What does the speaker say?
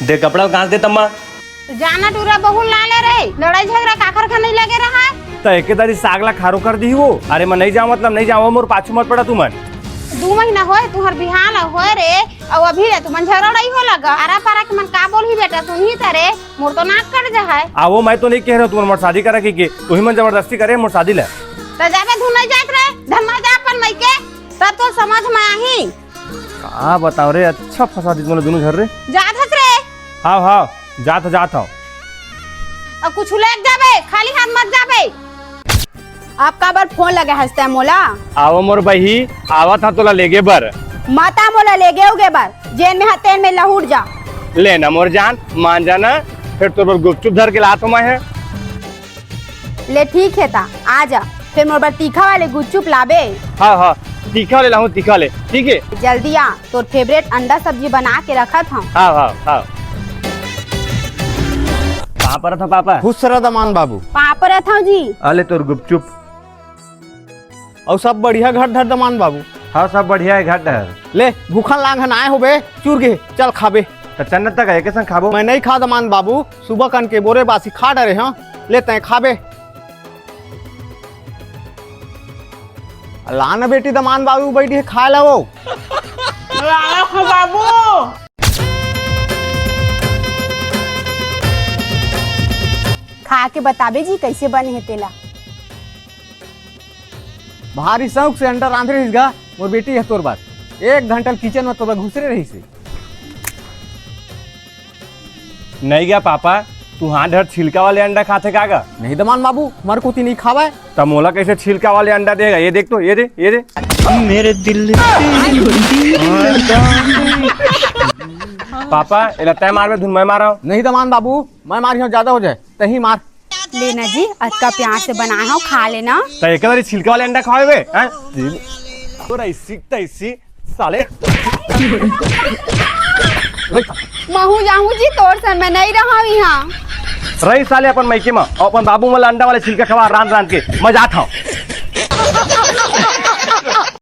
दे कपड़ा कहाँ दे तम्मा जाना टूरा बहुल ना ले रे लड़ाई झगड़ा काखर खा नहीं लगे रहा है तो एक दारी सागला खारो कर दी वो। अरे मैं नहीं जाऊँ मतलब नहीं जाऊँ मोर पाछू मत पड़ा तू मन 2 महीना होए तुहर बिहान होए रे और अभी रे तुमन झगड़ा नहीं हो लगा आरा पारा के मन का बोल ही बेटा तू ही तरे मोर तो नाक कट जा है आवो मैं तो नहीं कह रहा तू मोर शादी करा की तू ही मन जबरदस्ती करे मोर शादी ले तो जाबे धुन नहीं जात रे धन्ना जा अपन मई के तब तो समझ में आही का बताओ रे अच्छा फंसा दी तूने दोनों घर रे जात हस रे हाँ हाँ जात हूँ अब कुछ लेके जाबे खाली हाथ मत जाबे आपका बार फोन लगे हंसते मोला आवो मोर बही आवा था तोला लेगे बर माता मोला ले गए उगे बार जेल में हतेन में लहुट जा लेना मोर जान मान जाना फिर तो गुपचुप धर के लात मैं है ले ठीक है ता आ जा फिर मोर बार तीखा वाले गुपचुप लाबे हाँ हाँ तीखा ले लाऊं तीखा ले ठीक है जल्दी आ तोर फेवरेट अंडा सब्जी बना के रखत हूँ हाँ हाँ हाँ कहाँ पर था पापा खुश रह दमान बाबू वहाँ पर रहता हूँ जी अले तोर गुपचुप और सब बढ़िया घर धर दमान बाबू हाँ सब बढ़िया है घाट है ले भूखन लांघन आए हो बे चूर के चल खाबे तो चन्नत तक है के संग खाबो मैं नहीं खा दमान बाबू सुबह कन के बोरे बासी खा डरे हाँ ले तय खाबे लाना बेटी दमान बाबू बैठी है खा ला वो बाबू खा के बताबे जी कैसे बने है तेला भारी शौक से अंडा रांध रही गा मोर बेटी है तोर बात 1 घंटा किचन में तोरा घुसरे रही से नहीं गया पापा तू हाथ धर छिलका वाले अंडा खाते कागा नहीं दमान बाबू मर कोती नहीं खावा तब मोला कैसे छिलका वाले अंडा देगा ये देख तो ये दे मेरे दिल पापा इला तय मार में धुन मैं मारा हूँ नहीं दमान बाबू मैं मारी ज्यादा हो जाए तही मार लेना जी अक्का प्यार से बनाया हूँ खा लेना तो एक बार छिलका वाले अंडा खाओ बे तो ऐसी साले महू जाहू जी तोर से मैं नहीं रहा यहाँ रही साले अपन मैके में और अपन बाबू वाला अंडा वाले छिलका खवा रान के मैं जाता हूँ